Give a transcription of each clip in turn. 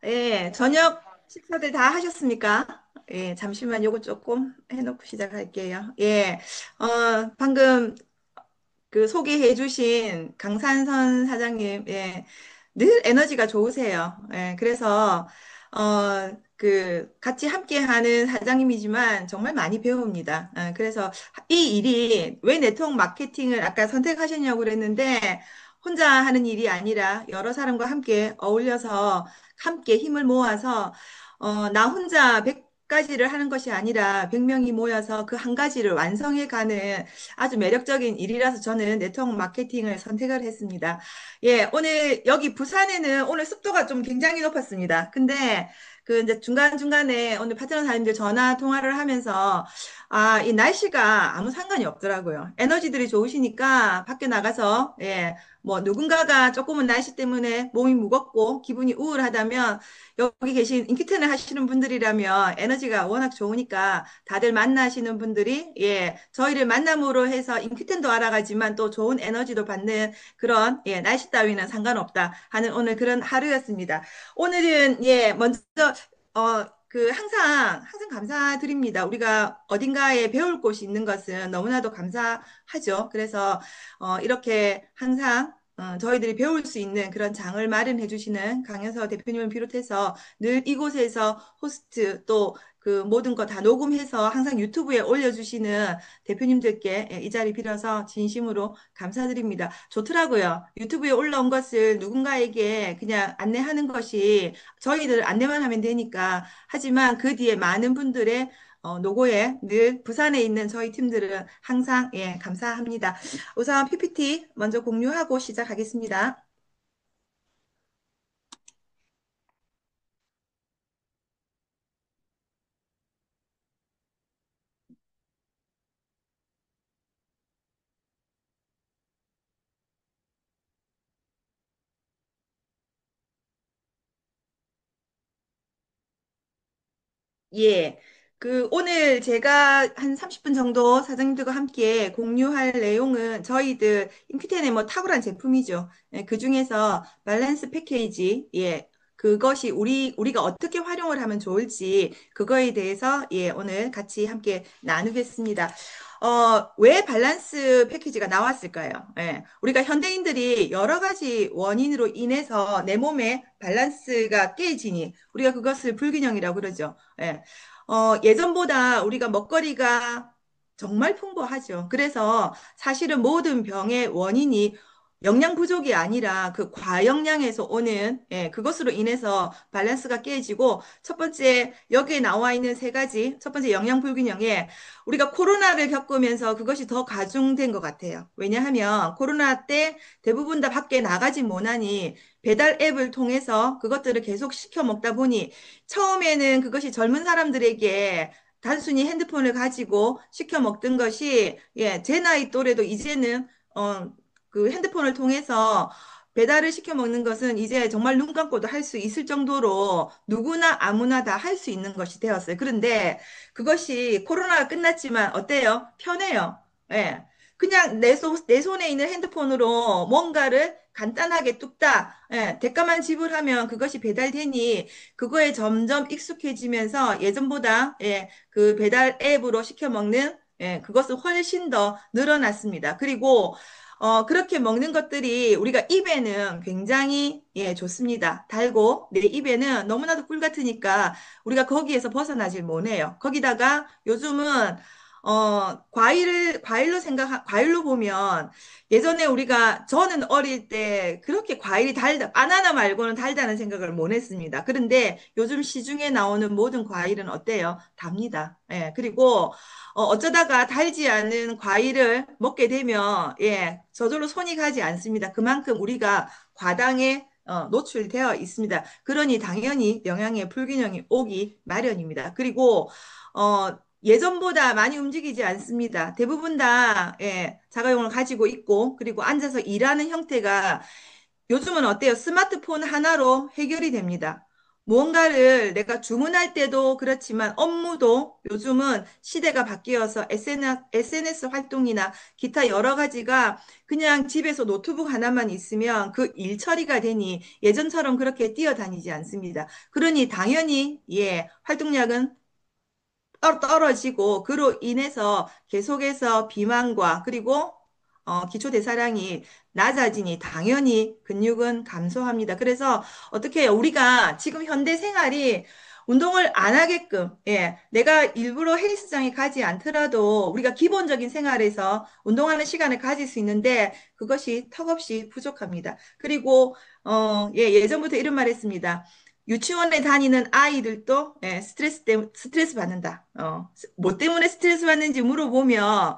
예, 저녁 식사들 다 하셨습니까? 예, 잠시만 요거 조금 해놓고 시작할게요. 예, 방금 그 소개해 주신 강산선 사장님, 예, 늘 에너지가 좋으세요. 예, 그래서, 같이 함께 하는 사장님이지만 정말 많이 배웁니다. 그래서 이 일이 왜 네트워크 마케팅을 아까 선택하셨냐고 그랬는데, 혼자 하는 일이 아니라 여러 사람과 함께 어울려서 함께 힘을 모아서, 나 혼자 100가지를 하는 것이 아니라 100명이 모여서 그 한 가지를 완성해 가는 아주 매력적인 일이라서 저는 네트워크 마케팅을 선택을 했습니다. 예, 오늘 여기 부산에는 오늘 습도가 좀 굉장히 높았습니다. 근데 그 이제 중간중간에 오늘 파트너 사님들 전화 통화를 하면서 이 날씨가 아무 상관이 없더라고요. 에너지들이 좋으시니까 밖에 나가서 예, 뭐 누군가가 조금은 날씨 때문에 몸이 무겁고 기분이 우울하다면 여기 계신 인기트를 하시는 분들이라면 에너지가 워낙 좋으니까 다들 만나시는 분들이 예, 저희를 만남으로 해서 인기템도 알아가지만 또 좋은 에너지도 받는 그런 예, 날씨 따위는 상관없다 하는 오늘 그런 하루였습니다. 오늘은 예, 먼저 항상 감사드립니다. 우리가 어딘가에 배울 곳이 있는 것은 너무나도 감사하죠. 그래서 이렇게 항상 저희들이 배울 수 있는 그런 장을 마련해 주시는 강현서 대표님을 비롯해서 늘 이곳에서 호스트 또 그 모든 거 다 녹음해서 항상 유튜브에 올려주시는 대표님들께 이 자리 빌어서 진심으로 감사드립니다. 좋더라고요. 유튜브에 올라온 것을 누군가에게 그냥 안내하는 것이 저희들 안내만 하면 되니까. 하지만 그 뒤에 많은 분들의 노고에 늘 부산에 있는 저희 팀들은 항상 예, 감사합니다. 우선 PPT 먼저 공유하고 시작하겠습니다. 예. 오늘 제가 한 30분 정도 사장님들과 함께 공유할 내용은 저희들 인큐텐의 뭐 탁월한 제품이죠. 예, 그 중에서 밸런스 패키지, 예. 그것이 우리가 어떻게 활용을 하면 좋을지, 그거에 대해서, 예, 오늘 같이 함께 나누겠습니다. 왜 밸런스 패키지가 나왔을까요? 예. 우리가 현대인들이 여러 가지 원인으로 인해서 내 몸에 밸런스가 깨지니, 우리가 그것을 불균형이라고 그러죠. 예. 예전보다 우리가 먹거리가 정말 풍부하죠. 그래서 사실은 모든 병의 원인이 영양 부족이 아니라 그 과영량에서 오는 예, 그것으로 인해서 밸런스가 깨지고 첫 번째 여기에 나와 있는 세 가지 첫 번째 영양 불균형에 우리가 코로나를 겪으면서 그것이 더 가중된 것 같아요. 왜냐하면 코로나 때 대부분 다 밖에 나가지 못하니 배달 앱을 통해서 그것들을 계속 시켜 먹다 보니 처음에는 그것이 젊은 사람들에게 단순히 핸드폰을 가지고 시켜 먹던 것이 예, 제 나이 또래도 이제는 그 핸드폰을 통해서 배달을 시켜 먹는 것은 이제 정말 눈 감고도 할 수 있을 정도로 누구나 아무나 다 할 수 있는 것이 되었어요. 그런데 그것이 코로나가 끝났지만 어때요? 편해요. 예. 그냥 내 손에 있는 핸드폰으로 뭔가를 간단하게 뚝딱, 예, 대가만 지불하면 그것이 배달되니 그거에 점점 익숙해지면서 예전보다 예, 그 배달 앱으로 시켜 먹는 예, 그것은 훨씬 더 늘어났습니다. 그리고 그렇게 먹는 것들이 우리가 입에는 굉장히 예, 좋습니다. 달고 내 입에는 너무나도 꿀 같으니까 우리가 거기에서 벗어나질 못해요. 거기다가 요즘은 과일로 보면 예전에 저는 어릴 때 그렇게 과일이 바나나 말고는 달다는 생각을 못 했습니다. 그런데 요즘 시중에 나오는 모든 과일은 어때요? 답니다. 예, 그리고 어쩌다가 달지 않은 과일을 먹게 되면, 예, 저절로 손이 가지 않습니다. 그만큼 우리가 과당에 노출되어 있습니다. 그러니 당연히 영양의 불균형이 오기 마련입니다. 그리고, 예전보다 많이 움직이지 않습니다. 대부분 다, 예, 자가용을 가지고 있고, 그리고 앉아서 일하는 형태가 요즘은 어때요? 스마트폰 하나로 해결이 됩니다. 무언가를 내가 주문할 때도 그렇지만 업무도 요즘은 시대가 바뀌어서 SNS 활동이나 기타 여러 가지가 그냥 집에서 노트북 하나만 있으면 그 일 처리가 되니 예전처럼 그렇게 뛰어다니지 않습니다. 그러니 당연히 예, 활동량은 떨어지고 그로 인해서 계속해서 비만과 그리고 기초 대사량이 낮아지니 당연히 근육은 감소합니다. 그래서 어떻게 해요? 우리가 지금 현대 생활이 운동을 안 하게끔, 예, 내가 일부러 헬스장에 가지 않더라도 우리가 기본적인 생활에서 운동하는 시간을 가질 수 있는데 그것이 턱없이 부족합니다. 그리고, 예, 예전부터 이런 말 했습니다. 유치원에 다니는 아이들도 예, 스트레스 받는다. 뭐 때문에 스트레스 받는지 물어보면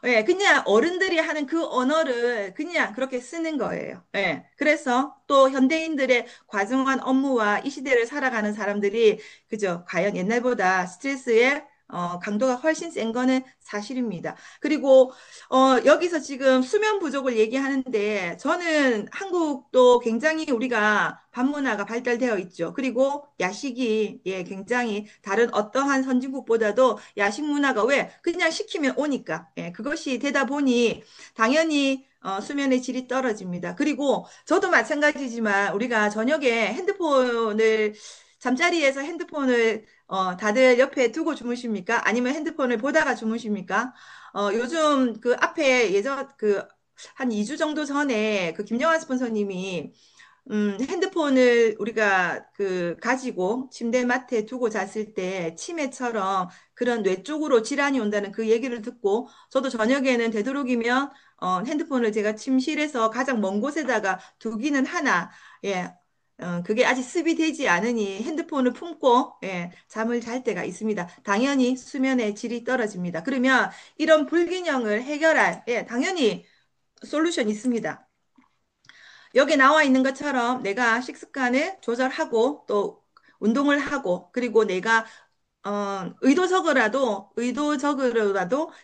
예, 그냥 어른들이 하는 그 언어를 그냥 그렇게 쓰는 거예요. 예, 그래서 또 현대인들의 과중한 업무와 이 시대를 살아가는 사람들이 그죠? 과연 옛날보다 스트레스의 강도가 훨씬 센 거는 사실입니다. 그리고 여기서 지금 수면 부족을 얘기하는데 저는 한국도 굉장히 우리가 밤문화가 발달되어 있죠. 그리고 야식이 예, 굉장히 다른 어떠한 선진국보다도 야식 문화가 왜 그냥 시키면 오니까 예, 그것이 되다 보니 당연히 수면의 질이 떨어집니다. 그리고 저도 마찬가지지만 우리가 저녁에 핸드폰을 잠자리에서 핸드폰을 다들 옆에 두고 주무십니까? 아니면 핸드폰을 보다가 주무십니까? 요즘 그 앞에 예전 그 한 2주 정도 전에 그 김영환 스폰서님이 핸드폰을 우리가 그 가지고 침대 맡에 두고 잤을 때 치매처럼 그런 뇌 쪽으로 질환이 온다는 그 얘기를 듣고 저도 저녁에는 되도록이면 핸드폰을 제가 침실에서 가장 먼 곳에다가 두기는 하나 예. 그게 아직 습이 되지 않으니 핸드폰을 품고 예, 잠을 잘 때가 있습니다. 당연히 수면의 질이 떨어집니다. 그러면 이런 불균형을 해결할 예, 당연히 솔루션이 있습니다. 여기 나와 있는 것처럼 내가 식습관을 조절하고 또 운동을 하고 그리고 내가 의도적으로라도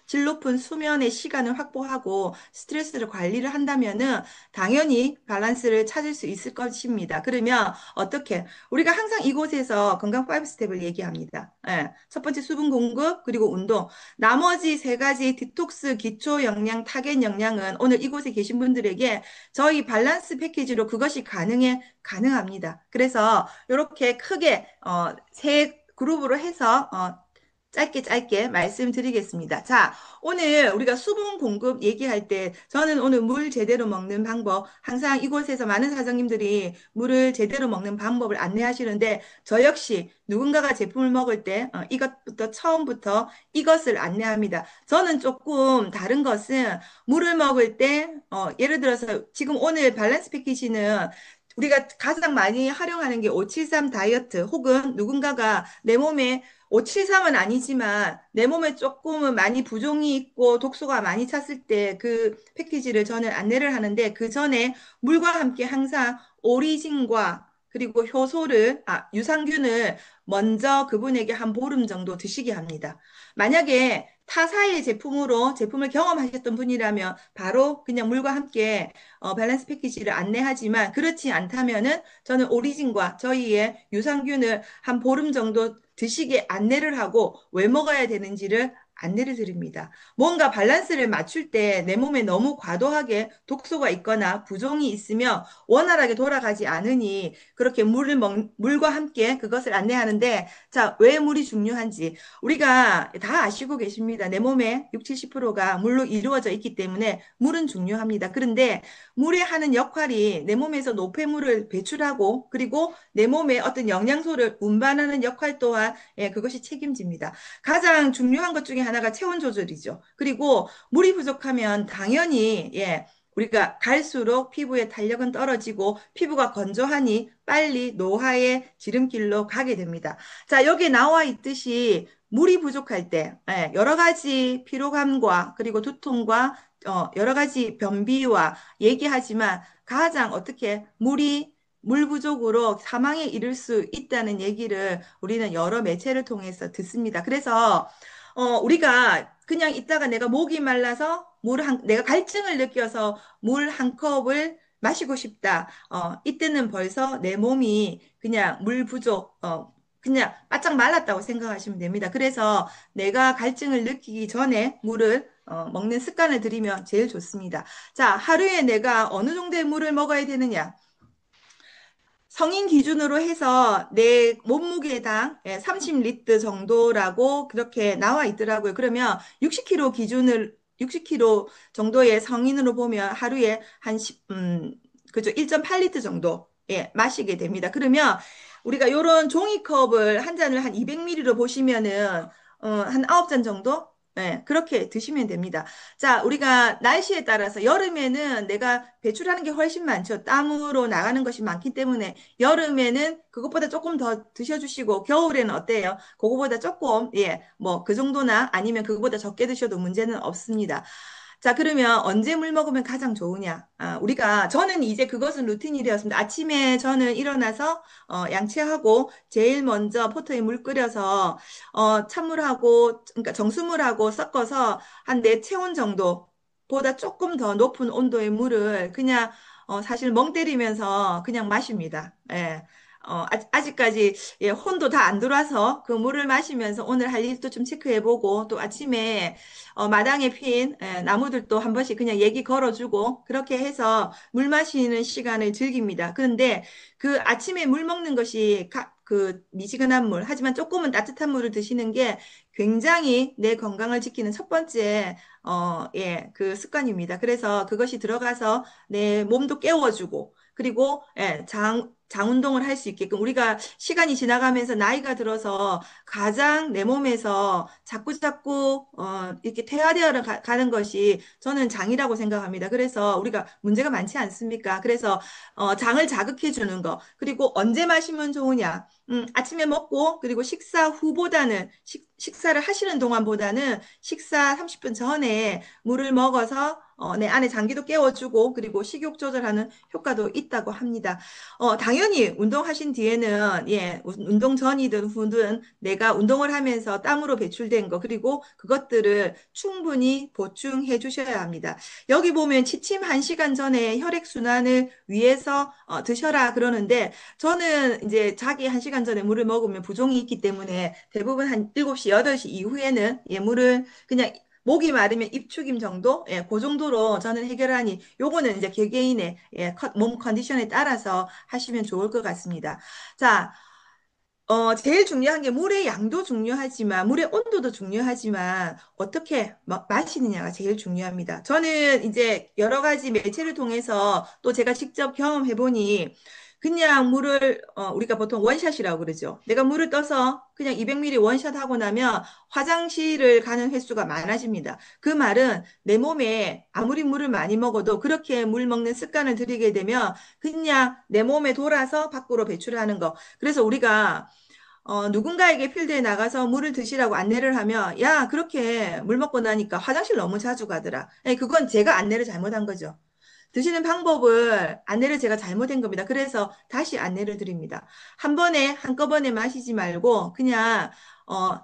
질 높은 수면의 시간을 확보하고 스트레스를 관리를 한다면은 당연히 밸런스를 찾을 수 있을 것입니다. 그러면 어떻게? 우리가 항상 이곳에서 건강 5 스텝을 얘기합니다. 예. 첫 번째 수분 공급, 그리고 운동. 나머지 세 가지 디톡스, 기초 영양, 타겟 영양은 오늘 이곳에 계신 분들에게 저희 밸런스 패키지로 그것이 가능합니다. 그래서 이렇게 크게 세 그룹으로 해서 짧게 짧게 말씀드리겠습니다. 자, 오늘 우리가 수분 공급 얘기할 때 저는 오늘 물 제대로 먹는 방법, 항상 이곳에서 많은 사장님들이 물을 제대로 먹는 방법을 안내하시는데 저 역시 누군가가 제품을 먹을 때 이것부터 처음부터 이것을 안내합니다. 저는 조금 다른 것은 물을 먹을 때 예를 들어서 지금 오늘 밸런스 패키지는 우리가 가장 많이 활용하는 게 573 다이어트 혹은 누군가가 내 몸에 573은 아니지만 내 몸에 조금은 많이 부종이 있고 독소가 많이 찼을 때 그 패키지를 저는 안내를 하는데 그 전에 물과 함께 항상 오리진과 그리고 유산균을 먼저 그분에게 한 보름 정도 드시게 합니다. 만약에 타사의 제품을 경험하셨던 분이라면 바로 그냥 물과 함께 밸런스 패키지를 안내하지만 그렇지 않다면은 저는 오리진과 저희의 유산균을 한 보름 정도 드시게 안내를 하고 왜 먹어야 되는지를 안내를 드립니다. 뭔가 밸런스를 맞출 때 내 몸에 너무 과도하게 독소가 있거나 부종이 있으면 원활하게 돌아가지 않으니 그렇게 물과 함께 그것을 안내하는데 자, 왜 물이 중요한지 우리가 다 아시고 계십니다. 내 몸의 6, 70%가 물로 이루어져 있기 때문에 물은 중요합니다. 그런데 물이 하는 역할이 내 몸에서 노폐물을 배출하고 그리고 내 몸에 어떤 영양소를 운반하는 역할 또한 예, 그것이 책임집니다. 가장 중요한 것 중에 하나가 체온 조절이죠. 그리고 물이 부족하면 당연히 예, 우리가 갈수록 피부의 탄력은 떨어지고 피부가 건조하니 빨리 노화의 지름길로 가게 됩니다. 자, 여기 나와 있듯이 물이 부족할 때 예, 여러 가지 피로감과 그리고 두통과 여러 가지 변비와 얘기하지만 가장 어떻게 물 부족으로 사망에 이를 수 있다는 얘기를 우리는 여러 매체를 통해서 듣습니다. 그래서 우리가 그냥 있다가 내가 목이 말라서 내가 갈증을 느껴서 물 한 컵을 마시고 싶다. 이때는 벌써 내 몸이 그냥 물 부족, 그냥 바짝 말랐다고 생각하시면 됩니다. 그래서 내가 갈증을 느끼기 전에 물을 먹는 습관을 들이면 제일 좋습니다. 자, 하루에 내가 어느 정도의 물을 먹어야 되느냐? 성인 기준으로 해서 내 몸무게당 30리터 정도라고 그렇게 나와 있더라고요. 그러면 60kg 정도의 성인으로 보면 하루에 한 1.8리터 정도 마시게 됩니다. 그러면 우리가 요런 종이컵을 한 잔을 한 200ml로 보시면은 한 9잔 정도? 그렇게 드시면 됩니다. 자, 우리가 날씨에 따라서 여름에는 내가 배출하는 게 훨씬 많죠. 땀으로 나가는 것이 많기 때문에 여름에는 그것보다 조금 더 드셔주시고 겨울에는 어때요? 그거보다 조금 뭐 그 정도나 아니면 그거보다 적게 드셔도 문제는 없습니다. 자, 그러면 언제 물 먹으면 가장 좋으냐? 저는 이제 그것은 루틴이 되었습니다. 아침에 저는 일어나서, 양치하고, 제일 먼저 포트에 물 끓여서, 찬물하고, 그러니까 정수물하고 섞어서 한 네 체온 정도, 보다 조금 더 높은 온도의 물을 그냥, 사실 멍 때리면서 그냥 마십니다. 예. 아직까지 혼도 다 안 들어와서 그 물을 마시면서 오늘 할 일도 좀 체크해보고 또 아침에 마당에 핀 나무들도 한 번씩 그냥 얘기 걸어주고 그렇게 해서 물 마시는 시간을 즐깁니다. 그런데 그 아침에 물 먹는 것이 그 미지근한 물, 하지만 조금은 따뜻한 물을 드시는 게 굉장히 내 건강을 지키는 첫 번째 그 습관입니다. 그래서 그것이 들어가서 내 몸도 깨워주고 그리고 장 운동을 할 수 있게끔 우리가 시간이 지나가면서 나이가 들어서 가장 내 몸에서 자꾸 이렇게 퇴화되어 가는 것이 저는 장이라고 생각합니다. 그래서 우리가 문제가 많지 않습니까? 그래서 장을 자극해 주는 거 그리고 언제 마시면 좋으냐? 아침에 먹고 그리고 식사 후보다는 식사를 하시는 동안보다는 식사 30분 전에 물을 먹어서 내 안에 장기도 깨워주고 그리고 식욕 조절하는 효과도 있다고 합니다. 당연히 운동하신 뒤에는 운동 전이든 후든 내가 운동을 하면서 땀으로 배출된 거 그리고 그것들을 충분히 보충해 주셔야 합니다. 여기 보면 취침 1시간 전에 혈액순환을 위해서 드셔라 그러는데 저는 이제 자기 1시간 전에 물을 먹으면 부종이 있기 때문에 대부분 한 7시, 8시 이후에는 물을 그냥 목이 마르면 입축임 정도? 그 정도로 저는 해결하니, 요거는 이제 개개인의 몸 컨디션에 따라서 하시면 좋을 것 같습니다. 자, 제일 중요한 게 물의 양도 중요하지만, 물의 온도도 중요하지만, 어떻게 마시느냐가 제일 중요합니다. 저는 이제 여러 가지 매체를 통해서 또 제가 직접 경험해보니, 그냥 물을, 우리가 보통 원샷이라고 그러죠. 내가 물을 떠서 그냥 200ml 원샷 하고 나면 화장실을 가는 횟수가 많아집니다. 그 말은 내 몸에 아무리 물을 많이 먹어도 그렇게 물 먹는 습관을 들이게 되면 그냥 내 몸에 돌아서 밖으로 배출하는 거. 그래서 우리가 누군가에게 필드에 나가서 물을 드시라고 안내를 하면, 야, 그렇게 물 먹고 나니까 화장실 너무 자주 가더라. 그건 제가 안내를 잘못한 거죠. 드시는 방법을 안내를 제가 잘못한 겁니다. 그래서 다시 안내를 드립니다. 한 번에 한꺼번에 마시지 말고 그냥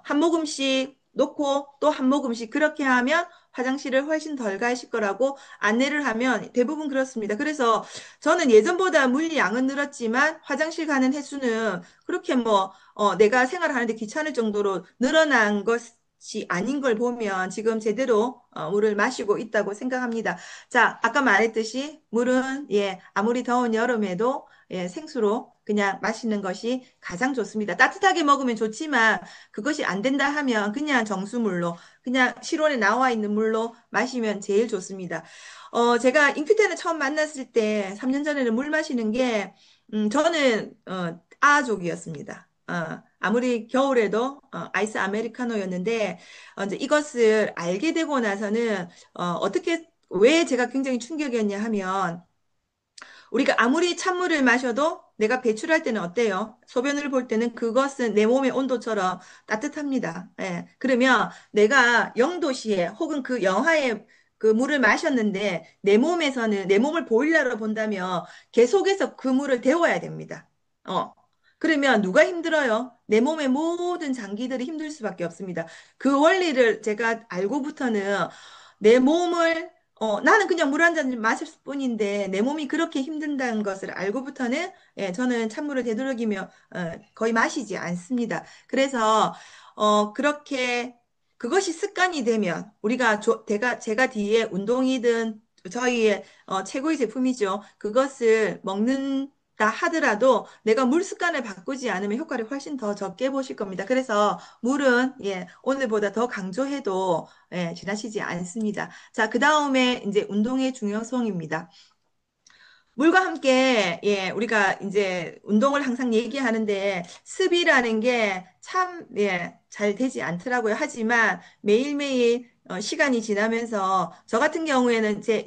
한 모금씩 놓고 또 한 모금씩 그렇게 하면 화장실을 훨씬 덜 가실 거라고 안내를 하면 대부분 그렇습니다. 그래서 저는 예전보다 물량은 늘었지만 화장실 가는 횟수는 그렇게 뭐 내가 생활하는데 귀찮을 정도로 늘어난 것이 아닌 걸 보면 지금 제대로 물을 마시고 있다고 생각합니다. 자, 아까 말했듯이 물은 아무리 더운 여름에도 생수로 그냥 마시는 것이 가장 좋습니다. 따뜻하게 먹으면 좋지만 그것이 안 된다 하면 그냥 정수물로 그냥 실온에 나와 있는 물로 마시면 제일 좋습니다. 제가 인큐텐을 처음 만났을 때 3년 전에는 물 마시는 게 저는 아족이었습니다. 아무리 겨울에도 아이스 아메리카노였는데 이제 이것을 알게 되고 나서는 어떻게 왜 제가 굉장히 충격이었냐 하면 우리가 아무리 찬물을 마셔도 내가 배출할 때는 어때요? 소변을 볼 때는 그것은 내 몸의 온도처럼 따뜻합니다. 그러면 내가 0도시에 혹은 그 영하에 그 물을 마셨는데 내 몸에서는 내 몸을 보일러로 본다면 계속해서 그 물을 데워야 됩니다. 그러면 누가 힘들어요? 내 몸의 모든 장기들이 힘들 수밖에 없습니다. 그 원리를 제가 알고부터는 내 몸을 나는 그냥 물 한 잔 마실 뿐인데 내 몸이 그렇게 힘든다는 것을 알고부터는 예, 저는 찬물을 되도록이며 거의 마시지 않습니다. 그래서 그렇게 그것이 습관이 되면 우리가 제가 뒤에 운동이든 저희의 최고의 제품이죠. 그것을 먹는다 하더라도 내가 물 습관을 바꾸지 않으면 효과를 훨씬 더 적게 보실 겁니다. 그래서 물은 예, 오늘보다 더 강조해도 예, 지나치지 않습니다. 자, 그 다음에 이제 운동의 중요성입니다. 물과 함께, 예, 우리가 이제 운동을 항상 얘기하는데 습이라는 게 참, 예, 잘 되지 않더라고요. 하지만 매일매일 시간이 지나면서 저 같은 경우에는 이제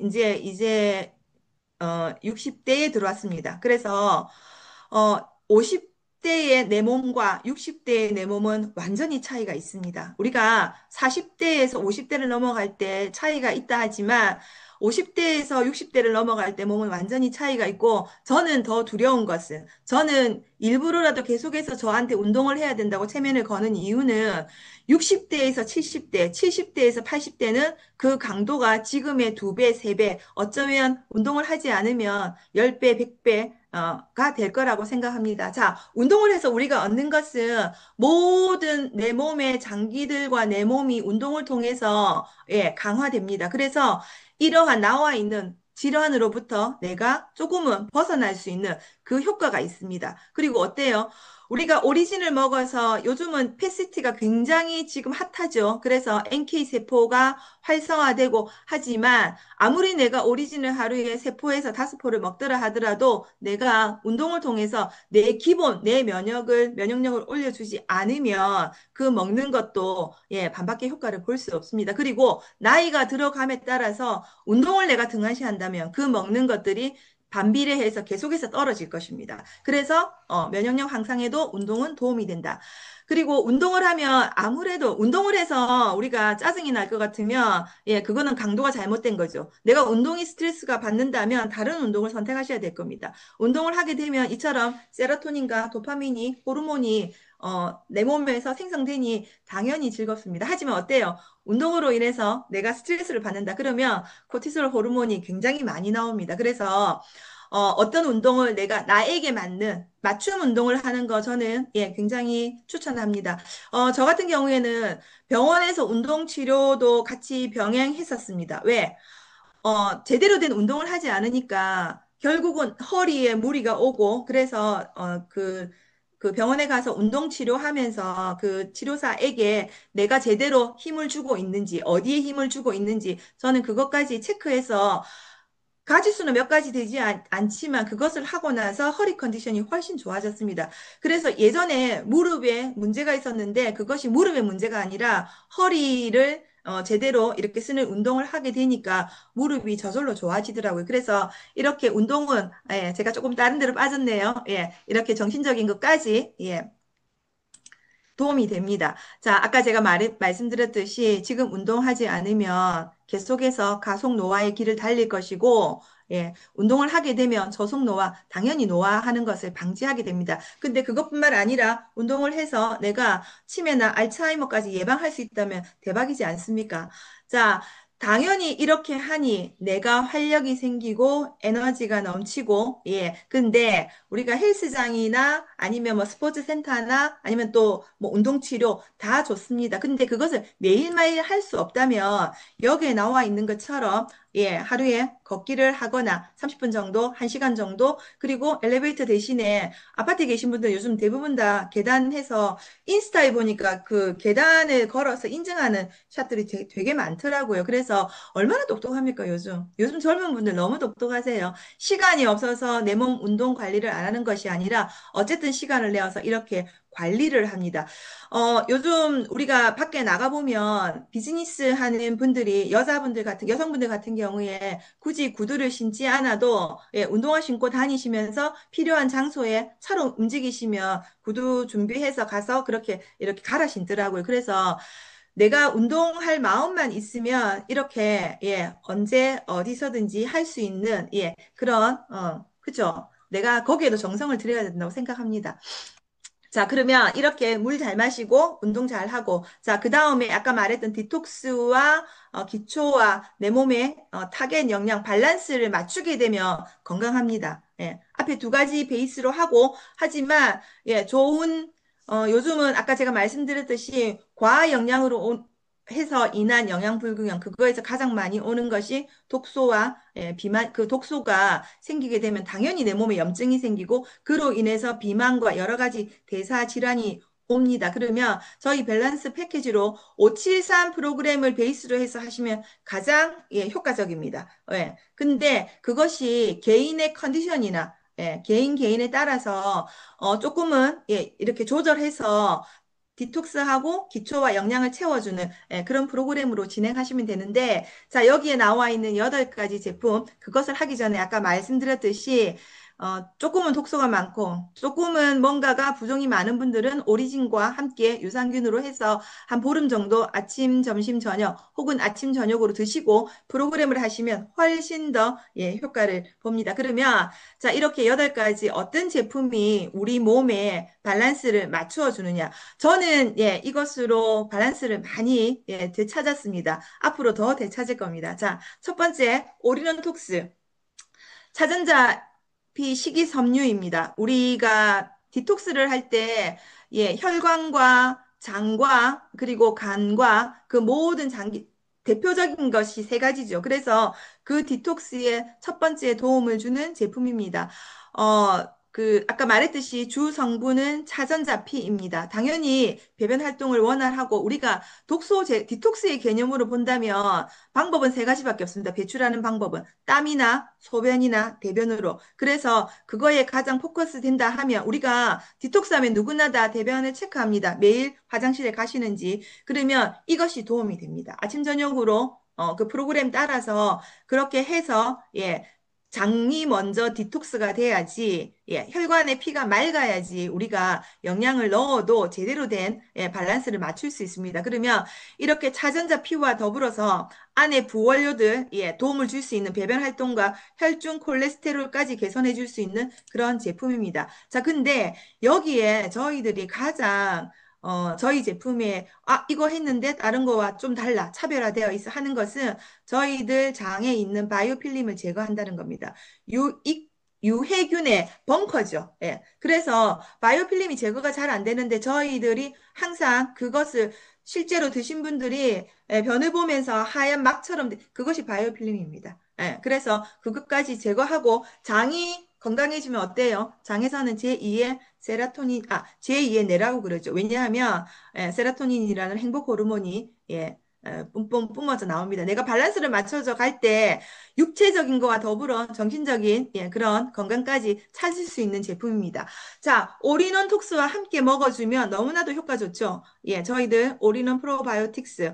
60대에 들어왔습니다. 그래서 50대의 내 몸과 60대의 내 몸은 완전히 차이가 있습니다. 우리가 40대에서 50대를 넘어갈 때 차이가 있다 하지만 50대에서 60대를 넘어갈 때 몸은 완전히 차이가 있고 저는 더 두려운 것은 저는 일부러라도 계속해서 저한테 운동을 해야 된다고 체면을 거는 이유는 60대에서 70대, 70대에서 80대는 그 강도가 지금의 두 배, 세 배, 어쩌면 운동을 하지 않으면 10배, 100배가 될 거라고 생각합니다. 자, 운동을 해서 우리가 얻는 것은 모든 내 몸의 장기들과 내 몸이 운동을 통해서 예, 강화됩니다. 그래서 이러한 나와 있는 질환으로부터 내가 조금은 벗어날 수 있는 그 효과가 있습니다. 그리고 어때요? 우리가 오리진을 먹어서 요즘은 패시티가 굉장히 지금 핫하죠. 그래서 NK 세포가 활성화되고 하지만 아무리 내가 오리진을 하루에 세포에서 5포를 먹더라 하더라도 내가 운동을 통해서 내 기본, 내 면역력을 올려주지 않으면 그 먹는 것도 예, 반밖에 효과를 볼 수 없습니다. 그리고 나이가 들어감에 따라서 운동을 내가 등한시한다면 그 먹는 것들이 반비례해서 계속해서 떨어질 것입니다. 그래서 면역력 향상에도 운동은 도움이 된다. 그리고 운동을 하면 아무래도 운동을 해서 우리가 짜증이 날 것 같으면 예, 그거는 강도가 잘못된 거죠. 내가 운동이 스트레스가 받는다면 다른 운동을 선택하셔야 될 겁니다. 운동을 하게 되면 이처럼 세로토닌과 도파민이 호르몬이 내 몸에서 생성되니 당연히 즐겁습니다. 하지만 어때요? 운동으로 인해서 내가 스트레스를 받는다. 그러면 코티솔 호르몬이 굉장히 많이 나옵니다. 그래서 어떤 운동을 내가 나에게 맞는 맞춤 운동을 하는 거 저는 예, 굉장히 추천합니다. 저 같은 경우에는 병원에서 운동 치료도 같이 병행했었습니다. 왜? 제대로 된 운동을 하지 않으니까 결국은 허리에 무리가 오고 그래서 그 병원에 가서 운동 치료하면서 그 치료사에게 내가 제대로 힘을 주고 있는지, 어디에 힘을 주고 있는지 저는 그것까지 체크해서 가지수는 몇 가지 되지 않지만 그것을 하고 나서 허리 컨디션이 훨씬 좋아졌습니다. 그래서 예전에 무릎에 문제가 있었는데 그것이 무릎의 문제가 아니라 허리를 제대로 이렇게 쓰는 운동을 하게 되니까 무릎이 저절로 좋아지더라고요. 그래서 이렇게 운동은 예, 제가 조금 다른 데로 빠졌네요. 예, 이렇게 정신적인 것까지 예, 도움이 됩니다. 자, 아까 제가 말씀드렸듯이 지금 운동하지 않으면 계속해서 가속 노화의 길을 달릴 것이고, 예, 운동을 하게 되면 저속 노화, 당연히 노화하는 것을 방지하게 됩니다. 근데 그것뿐만 아니라 운동을 해서 내가 치매나 알츠하이머까지 예방할 수 있다면 대박이지 않습니까? 자, 당연히 이렇게 하니 내가 활력이 생기고 에너지가 넘치고, 예. 근데 우리가 헬스장이나 아니면 뭐 스포츠 센터나 아니면 또 뭐 운동 치료 다 좋습니다. 근데 그것을 매일매일 할 수 없다면 여기에 나와 있는 것처럼 예, 하루에 걷기를 하거나 30분 정도, 1시간 정도, 그리고 엘리베이터 대신에 아파트에 계신 분들 요즘 대부분 다 계단해서 인스타에 보니까 그 계단을 걸어서 인증하는 샷들이 되게 많더라고요. 그래서 얼마나 똑똑합니까, 요즘? 요즘 젊은 분들 너무 똑똑하세요. 시간이 없어서 내 몸 운동 관리를 안 하는 것이 아니라 어쨌든 시간을 내어서 이렇게 관리를 합니다. 요즘 우리가 밖에 나가보면 비즈니스 하는 분들이 여성분들 같은 경우에 굳이 구두를 신지 않아도 예, 운동화 신고 다니시면서 필요한 장소에 차로 움직이시면 구두 준비해서 가서 그렇게 이렇게 갈아 신더라고요. 그래서 내가 운동할 마음만 있으면 이렇게 예, 언제 어디서든지 할 수 있는 그런 그죠? 내가 거기에도 정성을 들여야 된다고 생각합니다. 자, 그러면 이렇게 물 잘 마시고 운동 잘 하고, 자, 그 다음에 아까 말했던 디톡스와 기초와 내 몸의 타겟 영양 밸런스를 맞추게 되면 건강합니다. 예, 앞에 두 가지 베이스로 하고, 하지만 예, 좋은 요즘은 아까 제가 말씀드렸듯이 과학 영양으로 해서 인한 영양 불균형, 그거에서 가장 많이 오는 것이 독소와 예, 비만, 그 독소가 생기게 되면 당연히 내 몸에 염증이 생기고 그로 인해서 비만과 여러 가지 대사 질환이 옵니다. 그러면 저희 밸런스 패키지로 573 프로그램을 베이스로 해서 하시면 가장 예, 효과적입니다. 예. 근데 그것이 개인의 컨디션이나 예, 개인에 따라서 조금은 예, 이렇게 조절해서 디톡스하고 기초와 영양을 채워주는 예, 그런 프로그램으로 진행하시면 되는데, 자, 여기에 나와 있는 8가지 제품, 그것을 하기 전에 아까 말씀드렸듯이, 조금은 독소가 많고, 조금은 뭔가가 부종이 많은 분들은 오리진과 함께 유산균으로 해서 한 보름 정도 아침, 점심, 저녁, 혹은 아침, 저녁으로 드시고 프로그램을 하시면 훨씬 더 예, 효과를 봅니다. 그러면, 자, 이렇게 8가지 어떤 제품이 우리 몸에 밸런스를 맞추어 주느냐. 저는 예, 이것으로 밸런스를 많이 예, 되찾았습니다. 앞으로 더 되찾을 겁니다. 자, 첫 번째, 올인원 톡스. 차전자피 식이섬유입니다. 우리가 디톡스를 할 때, 예, 혈관과 장과 그리고 간과 그 모든 장기, 대표적인 것이 3가지죠. 그래서 그 디톡스에 첫 번째 도움을 주는 제품입니다. 아까 말했듯이 주 성분은 차전자피입니다. 당연히 배변 활동을 원활하고 우리가 디톡스의 개념으로 본다면 방법은 3가지밖에 없습니다. 배출하는 방법은. 땀이나 소변이나 대변으로. 그래서 그거에 가장 포커스 된다 하면 우리가 디톡스 하면 누구나 다 대변을 체크합니다. 매일 화장실에 가시는지. 그러면 이것이 도움이 됩니다. 아침, 저녁으로 그 프로그램 따라서 그렇게 해서 예, 장이 먼저 디톡스가 돼야지, 예, 혈관에 피가 맑아야지 우리가 영양을 넣어도 제대로 된 예, 밸런스를 맞출 수 있습니다. 그러면 이렇게 차전자 피와 더불어서 안에 부원료들 예, 도움을 줄 수 있는 배변 활동과 혈중 콜레스테롤까지 개선해 줄 수 있는 그런 제품입니다. 자, 근데 여기에 저희들이 가장 저희 제품에 이거 했는데 다른 거와 좀 달라 차별화되어 있어 하는 것은 저희들 장에 있는 바이오필름을 제거한다는 겁니다. 유해균의 벙커죠. 예. 그래서 바이오필름이 제거가 잘 안 되는데 저희들이 항상 그것을 실제로 드신 분들이 예, 변을 보면서 하얀 막처럼 그것이 바이오필름입니다. 예, 그래서 그것까지 제거하고 장이 건강해지면 어때요? 장에서는 제2의 세라토닌, 제2의 뇌라고 그러죠. 왜냐하면 예, 세라토닌이라는 행복 호르몬이 예, 뿜뿜 뿜어져 나옵니다. 내가 밸런스를 맞춰서 갈 때 육체적인 거와 더불어 정신적인 예, 그런 건강까지 찾을 수 있는 제품입니다. 자, 올인원 톡스와 함께 먹어주면 너무나도 효과 좋죠. 예, 저희들 올인원 프로바이오틱스.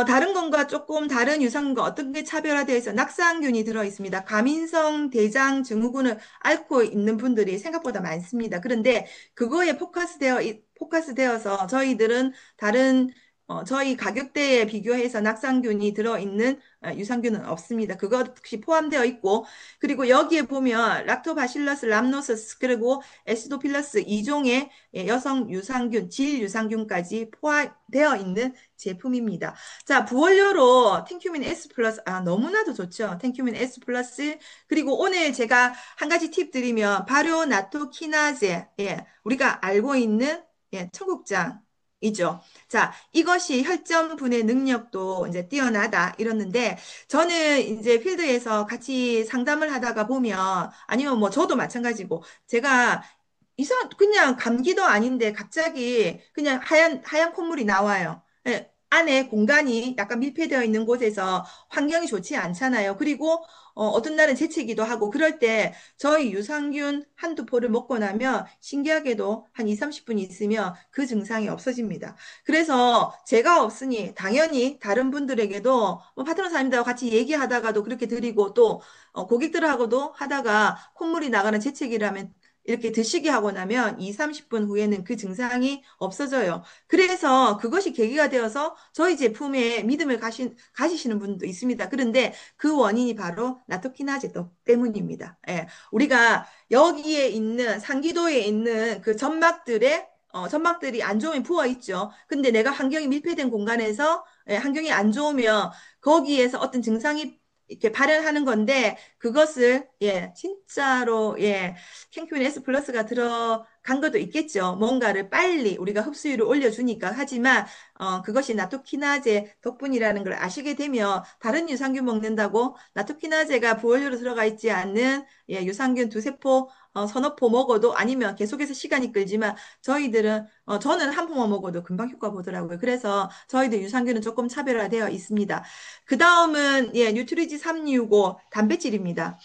다른 건가 조금 다른 유산균과 어떤 게 차별화되어 있어 낙상균이 들어 있습니다. 가민성 대장 증후군을 앓고 있는 분들이 생각보다 많습니다. 그런데 그거에 포커스되어서 저희들은 다른 저희 가격대에 비교해서 낙상균이 들어있는 유산균은 없습니다. 그것이 포함되어 있고, 그리고 여기에 보면 락토바실러스 람노서스 그리고 에시도필러스 2종의 여성 유산균, 질 유산균까지 포함되어 있는 제품입니다. 자, 부원료로 탱큐민 S 플러스, 너무나도 좋죠. 탱큐민 S 플러스. 그리고 오늘 제가 한 가지 팁 드리면, 발효 나토키나제, 예, 우리가 알고 있는 예, 청국장이죠. 자, 이것이 혈전 분해 능력도 이제 뛰어나다 이러는데 저는 이제 필드에서 같이 상담을 하다가 보면 아니면 뭐 저도 마찬가지고 제가 그냥 감기도 아닌데 갑자기 그냥 하얀 콧물이 나와요. 예, 안에 공간이 약간 밀폐되어 있는 곳에서 환경이 좋지 않잖아요. 그리고 어떤 날은 재채기도 하고 그럴 때 저희 유산균 한두 포를 먹고 나면 신기하게도 한 2, 30분 있으면 그 증상이 없어집니다. 그래서 제가 없으니 당연히 다른 분들에게도 뭐 파트너 사님들하고 같이 얘기하다가도 그렇게 드리고 또 고객들하고도 하다가 콧물이 나가는 재채기를 하면 이렇게 드시게 하고 나면 2, 30분 후에는 그 증상이 없어져요. 그래서 그것이 계기가 되어서 저희 제품에 믿음을 가지시는 분도 있습니다. 그런데 그 원인이 바로 나토키나제 때문입니다. 예. 우리가 여기에 있는 상기도에 있는 그 점막들의 점막들이 안 좋으면 부어 있죠. 근데 내가 환경이 밀폐된 공간에서 환경이 안 좋으면 거기에서 어떤 증상이 이렇게 발현하는 건데 그것을 진짜로 캔큐인 S 플러스가 들어간 것도 있겠죠. 뭔가를 빨리 우리가 흡수율을 올려주니까. 하지만 그것이 나토키나제 덕분이라는 걸 아시게 되면 다른 유산균 먹는다고 나토키나제가 부원료로 들어가 있지 않는 유산균 두세 포 서너 포 먹어도 아니면 계속해서 시간이 끌지만 저희들은 저는 한 포만 먹어도 금방 효과 보더라고요. 그래서 저희들 유산균은 조금 차별화되어 있습니다. 그 다음은 뉴트리지 365 단백질입니다.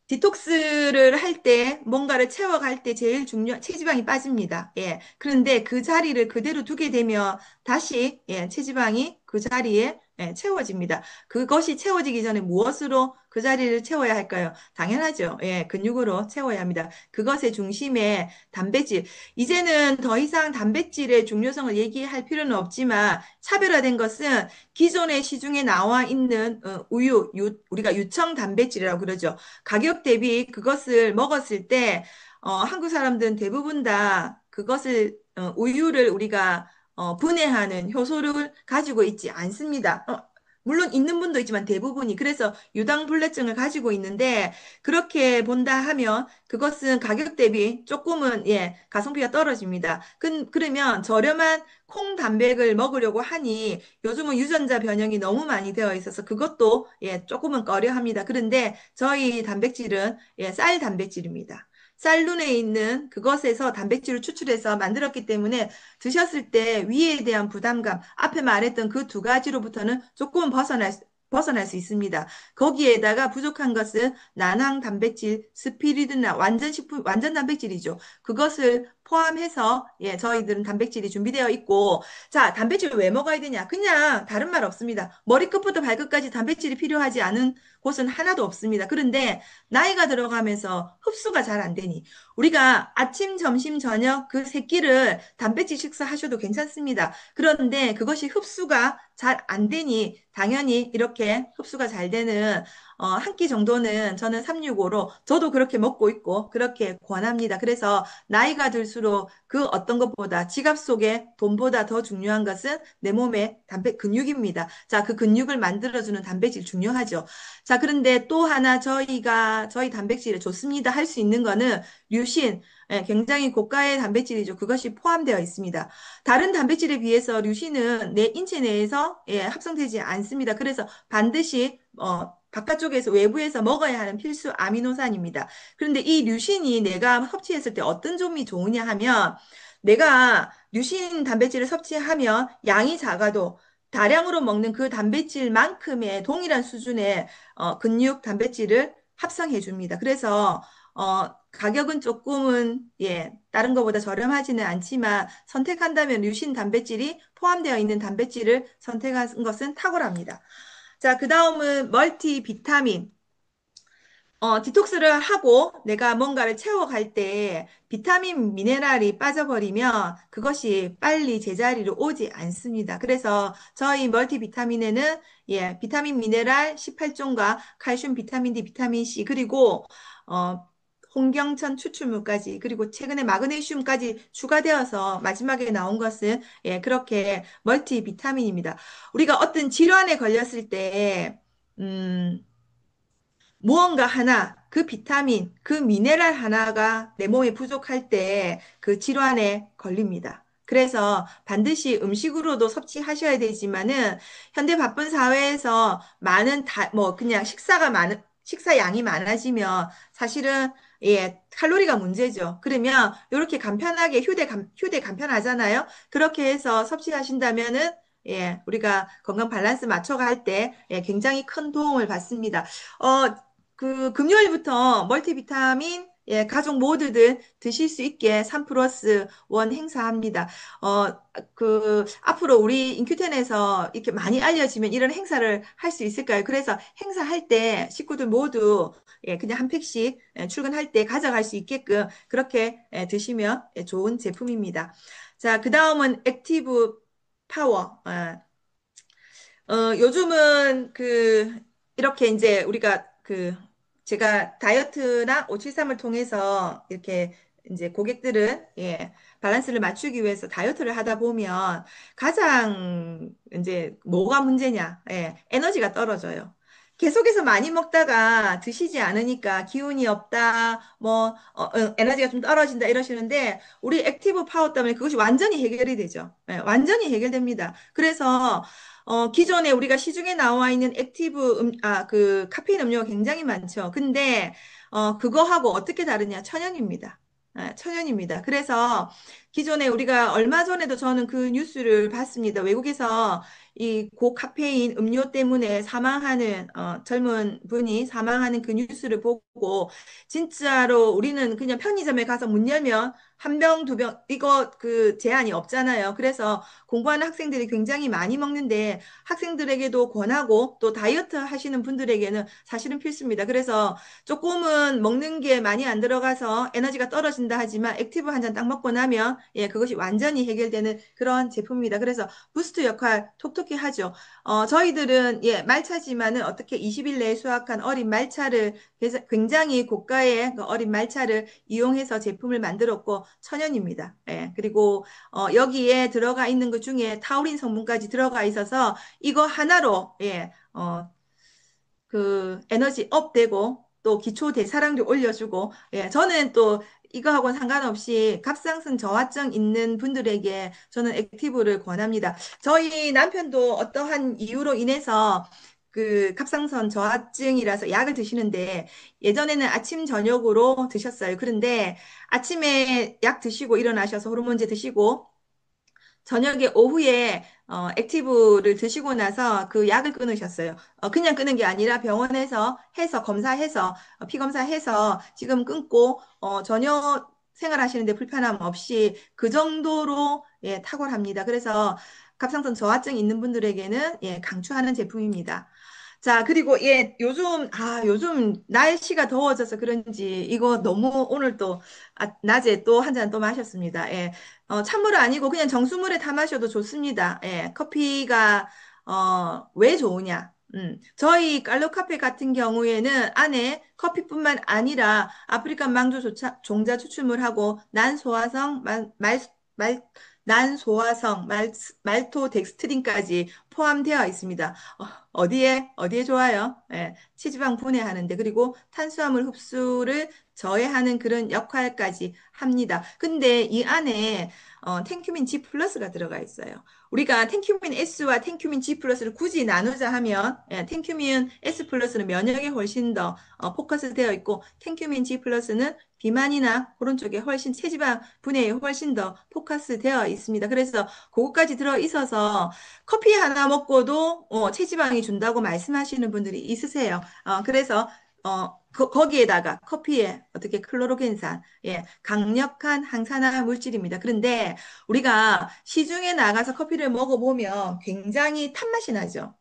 디톡스를 할 때, 뭔가를 채워갈 때 제일 체지방이 빠집니다. 그런데 그 자리를 그대로 두게 되면 다시, 체지방이 그 자리에, 채워집니다. 그것이 채워지기 전에 무엇으로 그 자리를 채워야 할까요? 당연하죠. 근육으로 채워야 합니다. 그것의 중심에 단백질. 이제는 더 이상 단백질의 중요성을 얘기할 필요는 없지만 차별화된 것은 기존의 시중에 나와 있는 우리가 유청 단백질이라고 그러죠. 가격 대비 그것을 먹었을 때 한국 사람들은 대부분 다 그것을 우유를 우리가 분해하는 효소를 가지고 있지 않습니다. 물론 있는 분도 있지만 대부분이 그래서 유당불내증을 가지고 있는데 그렇게 본다 하면 그것은 가격 대비 조금은 가성비가 떨어집니다. 그러면 저렴한 콩 단백을 먹으려고 하니 요즘은 유전자 변형이 너무 많이 되어 있어서 그것도 조금은 꺼려 합니다. 그런데 저희 단백질은 쌀 단백질입니다. 쌀lun에 있는 그것에서 단백질을 추출해서 만들었기 때문에 드셨을 때 위에 대한 부담감, 앞에 말했던 그 두 가지로부터는 조금 벗어날 수 있습니다. 거기에다가 부족한 것은 난황 단백질, 스피리드나 완전 단백질이죠. 그것을 포함해서 저희들은 단백질이 준비되어 있고 자, 단백질을 왜 먹어야 되냐? 그냥 다른 말 없습니다. 머리끝부터 발끝까지 단백질이 필요하지 않은 곳은 하나도 없습니다. 그런데 나이가 들어가면서 흡수가 잘 안 되니 우리가 아침, 점심, 저녁 그 세 끼를 단백질 식사하셔도 괜찮습니다. 그런데 그것이 흡수가 잘 안 되니 당연히 이렇게 흡수가 잘 되는 한 끼 정도는 저는 365로 저도 그렇게 먹고 있고 그렇게 권합니다. 그래서 나이가 들수록 그 어떤 것보다 지갑 속에 돈보다 더 중요한 것은 내 몸의 근육입니다. 자, 그 근육을 만들어주는 단백질 중요하죠. 자, 그런데 또 하나 저희 단백질에 좋습니다 할 수 있는 거는 류신, 굉장히 고가의 단백질이죠. 그것이 포함되어 있습니다. 다른 단백질에 비해서 류신은 내 인체 내에서 합성되지 않습니다. 그래서 반드시 바깥쪽에서 외부에서 먹어야 하는 필수 아미노산입니다. 그런데 이 류신이 내가 섭취했을 때 어떤 점이 좋으냐 하면 내가 류신 단백질을 섭취하면 양이 작아도 다량으로 먹는 그 단백질만큼의 동일한 수준의 근육 단백질을 합성해 줍니다. 그래서 가격은 조금은 다른 것보다 저렴하지는 않지만 선택한다면 류신 단백질이 포함되어 있는 단백질을 선택한 것은 탁월합니다. 자, 그 다음은 멀티 비타민. 디톡스를 하고 내가 뭔가를 채워갈 때 비타민 미네랄이 빠져버리면 그것이 빨리 제자리로 오지 않습니다. 그래서 저희 멀티비타민에는 비타민 미네랄 18종과 칼슘, 비타민 D, 비타민 C 그리고 홍경천 추출물까지 그리고 최근에 마그네슘까지 추가되어서 마지막에 나온 것은 그렇게 멀티비타민입니다. 우리가 어떤 질환에 걸렸을 때 무언가 하나, 그 비타민, 그 미네랄 하나가 내 몸에 부족할 때 그 질환에 걸립니다. 그래서 반드시 음식으로도 섭취하셔야 되지만은 현대 바쁜 사회에서 뭐 그냥 식사 양이 많아지면 사실은 칼로리가 문제죠. 그러면 이렇게 간편하게 휴대 간편하잖아요. 그렇게 해서 섭취하신다면은 우리가 건강 밸런스 맞춰갈 때 굉장히 큰 도움을 받습니다. 그 금요일부터 멀티비타민 가족 모두들 드실 수 있게 3 플러스 1 행사합니다. 앞으로 우리 인큐텐에서 이렇게 많이 알려지면 이런 행사를 할 수 있을까요? 그래서 행사할 때 식구들 모두 그냥 한 팩씩 출근할 때 가져갈 수 있게끔 그렇게 드시면 좋은 제품입니다. 자, 그 다음은 액티브 파워. 요즘은 이렇게 이제 우리가 제가 다이어트나 573을 통해서 이렇게 이제 고객들은 밸런스를 맞추기 위해서 다이어트를 하다 보면 가장 이제 뭐가 문제냐? 에너지가 떨어져요. 계속해서 많이 먹다가 드시지 않으니까 기운이 없다, 에너지가 좀 떨어진다 이러시는데 우리 액티브 파워 때문에 그것이 완전히 해결이 되죠. 완전히 해결됩니다. 그래서 기존에 우리가 시중에 나와 있는 액티브 그 카페인 음료가 굉장히 많죠. 근데 그거하고 어떻게 다르냐? 천연입니다. 천연입니다. 그래서 기존에 우리가 얼마 전에도 저는 그 뉴스를 봤습니다. 외국에서 이 고카페인 음료 때문에 사망하는 젊은 분이 사망하는 그 뉴스를 보고 진짜로 우리는 그냥 편의점에 가서 문 열면 한 병, 두 병, 이거 그 제한이 없잖아요. 그래서 공부하는 학생들이 굉장히 많이 먹는데 학생들에게도 권하고 또 다이어트 하시는 분들에게는 사실은 필수입니다. 그래서 조금은 먹는 게 많이 안 들어가서 에너지가 떨어진다 하지만 액티브 한 잔 딱 먹고 나면 그것이 완전히 해결되는 그런 제품입니다. 그래서 부스트 역할 톡톡히 하죠. 저희들은 말차지만은 어떻게 20일 내에 수확한 어린 말차를 굉장히 고가의 그 어린 말차를 이용해서 제품을 만들었고 천연입니다. 그리고 여기에 들어가 있는 것 중에 타우린 성분까지 들어가 있어서 이거 하나로 그 에너지 업 되고 또 기초 대사량도 올려주고 저는 또 이거하고는 상관없이 갑상선 저하증 있는 분들에게 저는 액티브를 권합니다. 저희 남편도 어떠한 이유로 인해서 그 갑상선 저하증이라서 약을 드시는데 예전에는 아침 저녁으로 드셨어요. 그런데 아침에 약 드시고 일어나셔서 호르몬제 드시고 저녁에 오후에 액티브를 드시고 나서 그 약을 끊으셨어요. 그냥 끊은 게 아니라 병원에서 해서 검사해서 피 검사해서 지금 끊고 전혀 생활하시는데 불편함 없이 그 정도로 탁월합니다. 그래서 갑상선 저하증 있는 분들에게는 강추하는 제품입니다. 자, 그리고 요즘 날씨가 더워져서 그런지 이거 너무 오늘 또 낮에 또 한 잔 또 마셨습니다. 찬물은 아니고 그냥 정수물에 다 마셔도 좋습니다. 커피가 왜 좋으냐? 저희 깔로 카페 같은 경우에는 안에 커피뿐만 아니라 아프리칸 망조 종자 추출물하고 난소화성 난소화성 말토덱스트린까지 포함되어 있습니다. 어디에 좋아요? 체지방 분해하는데 그리고 탄수화물 흡수를 저해하는 그런 역할까지 합니다. 근데 이 안에 텐큐민 G 플러스가 들어가 있어요. 우리가 텐큐민 S와 텐큐민 G 플러스를 굳이 나누자 하면 텐큐민 S 플러스는 면역에 훨씬 더 포커스 되어 있고 텐큐민 G 플러스는 비만이나 그런 쪽에 훨씬 체지방 분해에 훨씬 더 포커스 되어 있습니다. 그래서 그거까지 들어 있어서 커피 하나 먹고도 체지방이 준다고 말씀하시는 분들이 있으세요. 그래서 거기에다가 커피에 어떻게 클로로겐산, 강력한 항산화 물질입니다. 그런데 우리가 시중에 나가서 커피를 먹어보면 굉장히 탄맛이 나죠.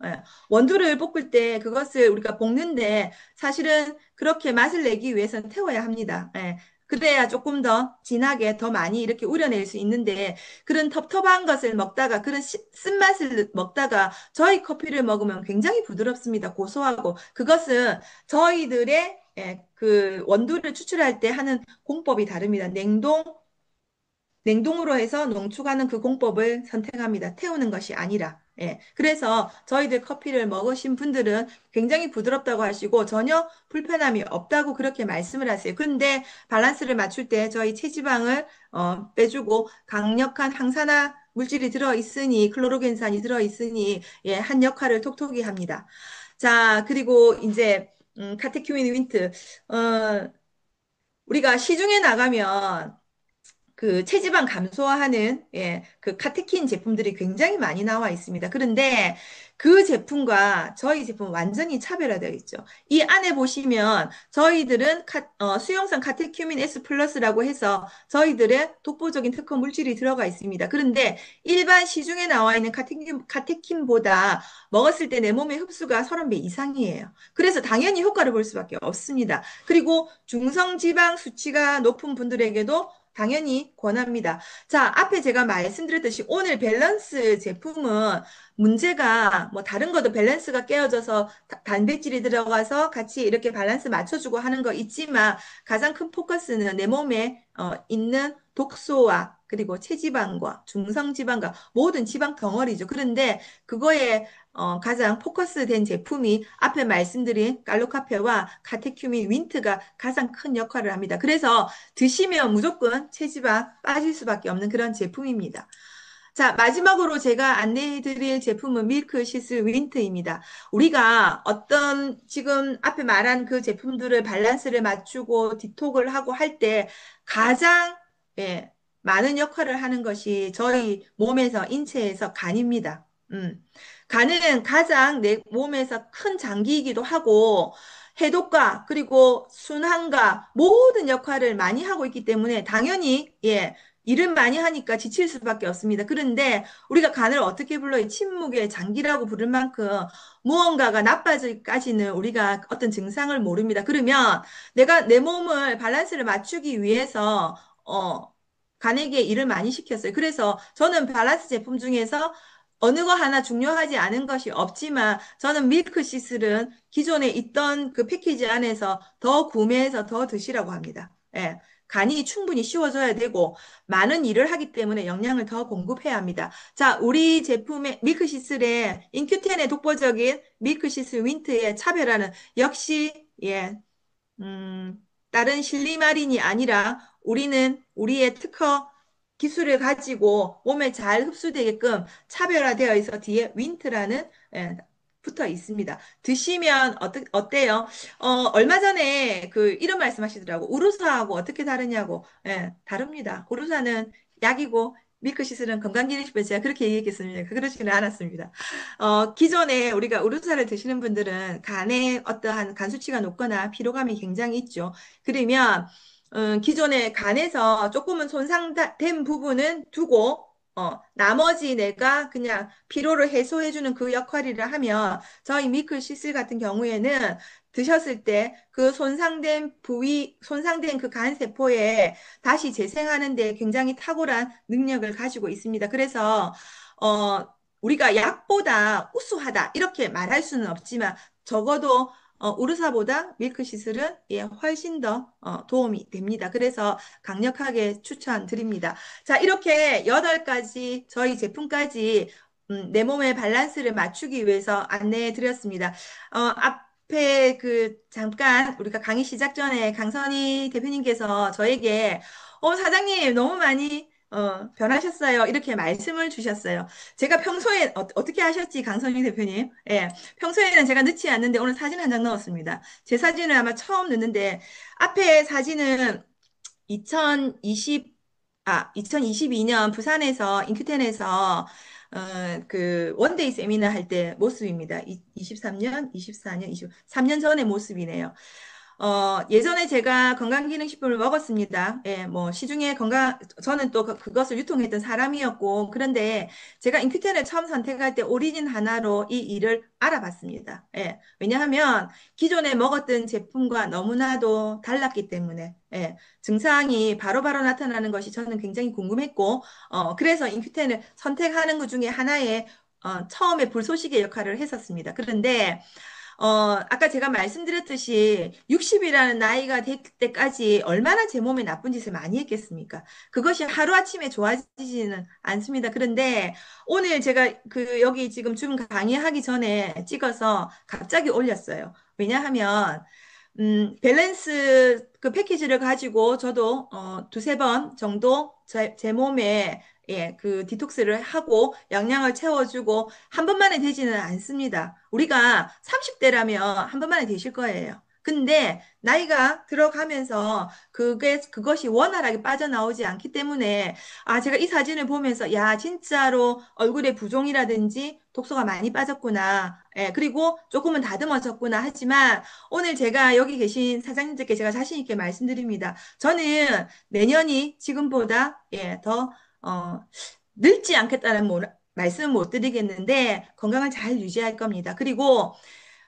원두를 볶을 때 그것을 우리가 볶는데 사실은 그렇게 맛을 내기 위해서는 태워야 합니다. 그래야 조금 더 진하게 더 많이 이렇게 우려낼 수 있는데 그런 텁텁한 것을 먹다가 그런 쓴맛을 먹다가 저희 커피를 먹으면 굉장히 부드럽습니다. 고소하고 그것은 저희들의 그 원두를 추출할 때 하는 공법이 다릅니다. 냉동으로 해서 농축하는 그 공법을 선택합니다. 태우는 것이 아니라. 그래서 저희들 커피를 먹으신 분들은 굉장히 부드럽다고 하시고 전혀 불편함이 없다고 그렇게 말씀을 하세요. 그런데 밸런스를 맞출 때 저희 체지방을 빼주고 강력한 항산화 물질이 들어있으니 클로로겐산이 들어있으니 한 역할을 톡톡히 합니다. 자, 그리고 이제 카테큐민 윈트 우리가 시중에 나가면 그 체지방 감소화하는 그 카테킨 제품들이 굉장히 많이 나와 있습니다. 그런데 그 제품과 저희 제품 완전히 차별화되어 있죠. 이 안에 보시면 저희들은 수용성 카테큐민 S 플러스라고 해서 저희들의 독보적인 특허 물질이 들어가 있습니다. 그런데 일반 시중에 나와 있는 카테킨보다 먹었을 때 내 몸의 흡수가 30배 이상이에요. 그래서 당연히 효과를 볼 수밖에 없습니다. 그리고 중성지방 수치가 높은 분들에게도 당연히 권합니다. 자, 앞에 제가 말씀드렸듯이 오늘 밸런스 제품은 문제가 뭐 다른 것도 밸런스가 깨어져서 단백질이 들어가서 같이 이렇게 밸런스 맞춰주고 하는 거 있지만 가장 큰 포커스는 내 몸에 있는 독소와 그리고 체지방과 중성지방과 모든 지방 덩어리죠. 그런데 그거에 가장 포커스된 제품이 앞에 말씀드린 깔로카페와 카테큐민 윈트가 가장 큰 역할을 합니다. 그래서 드시면 무조건 체지방 빠질 수밖에 없는 그런 제품입니다. 자, 마지막으로 제가 안내해 드릴 제품은 밀크시스 윈트입니다. 우리가 어떤 지금 앞에 말한 그 제품들을 밸런스를 맞추고 디톡을 하고 할 때 가장 예, 많은 역할을 하는 것이 저희 몸에서 인체에서 간입니다. 간은 가장 내 몸에서 큰 장기이기도 하고 해독과 그리고 순환과 모든 역할을 많이 하고 있기 때문에 당연히 일을 많이 하니까 지칠 수밖에 없습니다. 그런데 우리가 간을 어떻게 불러요? 침묵의 장기라고 부를 만큼 무언가가 나빠지기까지는 우리가 어떤 증상을 모릅니다. 그러면 내가 내 몸을 밸런스를 맞추기 위해서 간에게 일을 많이 시켰어요. 그래서 저는 밸런스 제품 중에서 어느 거 하나 중요하지 않은 것이 없지만 저는 밀크시슬은 기존에 있던 그 패키지 안에서 더 구매해서 더 드시라고 합니다. 예. 간이 충분히 씌워져야 되고 많은 일을 하기 때문에 영양을 더 공급해야 합니다. 자, 우리 제품의 밀크시슬의 인큐텐의 독보적인 밀크시슬 윈트의 차별화는 역시 다른 실리마린이 아니라 우리는 우리의 특허 기술을 가지고 몸에 잘 흡수되게끔 차별화되어 있어 뒤에 윈트라는 붙어 있습니다. 드시면 어때요? 얼마 전에 그 이런 말씀 하시더라고. 우루사하고 어떻게 다르냐고. 다릅니다. 우루사는 약이고 밀크시슬은 건강기능식품 제가 그렇게 얘기했겠습니다. 그렇지는 않았습니다. 기존에 우리가 우루사를 드시는 분들은 간에 어떠한 간 수치가 높거나 피로감이 굉장히 있죠. 그러면 기존에 간에서 조금은 손상된 부분은 두고 나머지 내가 그냥 피로를 해소해주는 그 역할이라 하면 저희 미클시슬 같은 경우에는 드셨을 때 그 손상된 부위, 손상된 그 간세포에 다시 재생하는 데 굉장히 탁월한 능력을 가지고 있습니다. 그래서 우리가 약보다 우수하다 이렇게 말할 수는 없지만 적어도 우르사보다 밀크시슬은 훨씬 더 도움이 됩니다. 그래서 강력하게 추천드립니다. 자, 이렇게 8가지 저희 제품까지 내 몸의 밸런스를 맞추기 위해서 안내해 드렸습니다. 앞에 그 잠깐 우리가 강의 시작 전에 강선희 대표님께서 저에게 사장님 너무 많이 변하셨어요. 이렇게 말씀을 주셨어요. 제가 평소에 떻게 하셨지, 강선희 대표님? 예. 평소에는 제가 넣지 않는데 오늘 사진 한 장 넣었습니다. 제 사진을 아마 처음 넣는데 앞에 사진은 2022년 부산에서 인큐텐에서 그 원데이 세미나 할 때 모습입니다. 23년, 24년, 23년 전의 모습이네요. 예전에 제가 건강기능식품을 먹었습니다. 예, 뭐, 시중에 저는 또 그것을 유통했던 사람이었고, 그런데 제가 인큐텐을 처음 선택할 때 오리진 하나로 이 일을 알아봤습니다. 예, 왜냐하면 기존에 먹었던 제품과 너무나도 달랐기 때문에, 증상이 바로바로 나타나는 것이 저는 굉장히 궁금했고, 그래서 인큐텐을 선택하는 것 중에 하나의 처음에 불쏘시개 역할을 했었습니다. 그런데 아까 제가 말씀드렸듯이 60이라는 나이가 될 때까지 얼마나 제 몸에 나쁜 짓을 많이 했겠습니까? 그것이 하루아침에 좋아지지는 않습니다. 그런데 오늘 제가 여기 지금 줌 강의하기 전에 찍어서 갑자기 올렸어요. 왜냐하면 밸런스 그 패키지를 가지고 저도 두세 번 정도 제 몸에 그 디톡스를 하고 영양을 채워주고 한 번만에 되지는 않습니다. 우리가 30대라면 한 번만에 되실 거예요. 근데 나이가 들어가면서 그것이 원활하게 빠져나오지 않기 때문에 제가 이 사진을 보면서 야, 진짜로 얼굴에 부종이라든지 독소가 많이 빠졌구나. 그리고 조금은 다듬어졌구나 하지만 오늘 제가 여기 계신 사장님들께 제가 자신 있게 말씀드립니다. 저는 내년이 지금보다 더 늙지 않겠다는 말씀은 못 드리겠는데 건강을 잘 유지할 겁니다. 그리고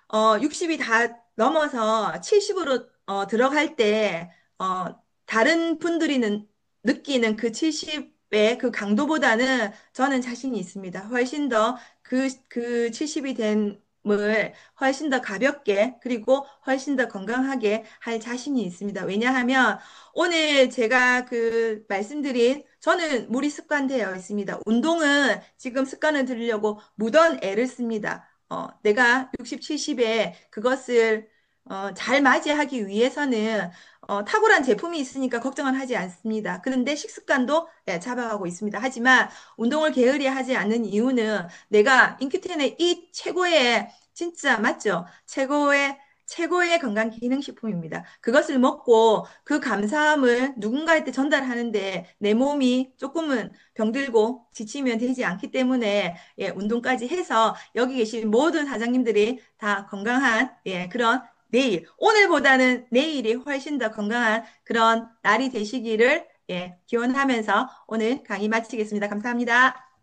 60이 다 넘어서 70으로 들어갈 때 다른 분들이는 느끼는 그 70의 그 강도보다는 저는 자신이 있습니다. 훨씬 더 그 70이 됨을 훨씬 더 가볍게 그리고 훨씬 더 건강하게 할 자신이 있습니다. 왜냐하면 오늘 제가 그 말씀드린 저는 무리 습관되어 있습니다. 운동은 지금 습관을 들이려고 무던 애를 씁니다. 내가 60, 70에 그것을 잘 맞이하기 위해서는 탁월한 제품이 있으니까 걱정은 하지 않습니다. 그런데 식습관도 예, 잡아가고 있습니다. 하지만 운동을 게으리 하지 않는 이유는 내가 인큐텐의 이 최고의 진짜 맞죠? 최고의 건강 기능식품입니다. 그것을 먹고 그 감사함을 누군가한테 전달하는데 내 몸이 조금은 병들고 지치면 되지 않기 때문에 예, 운동까지 해서 여기 계신 모든 사장님들이 다 건강한 예, 그런 오늘보다는 내일이 훨씬 더 건강한 그런 날이 되시기를 예, 기원하면서 오늘 강의 마치겠습니다. 감사합니다.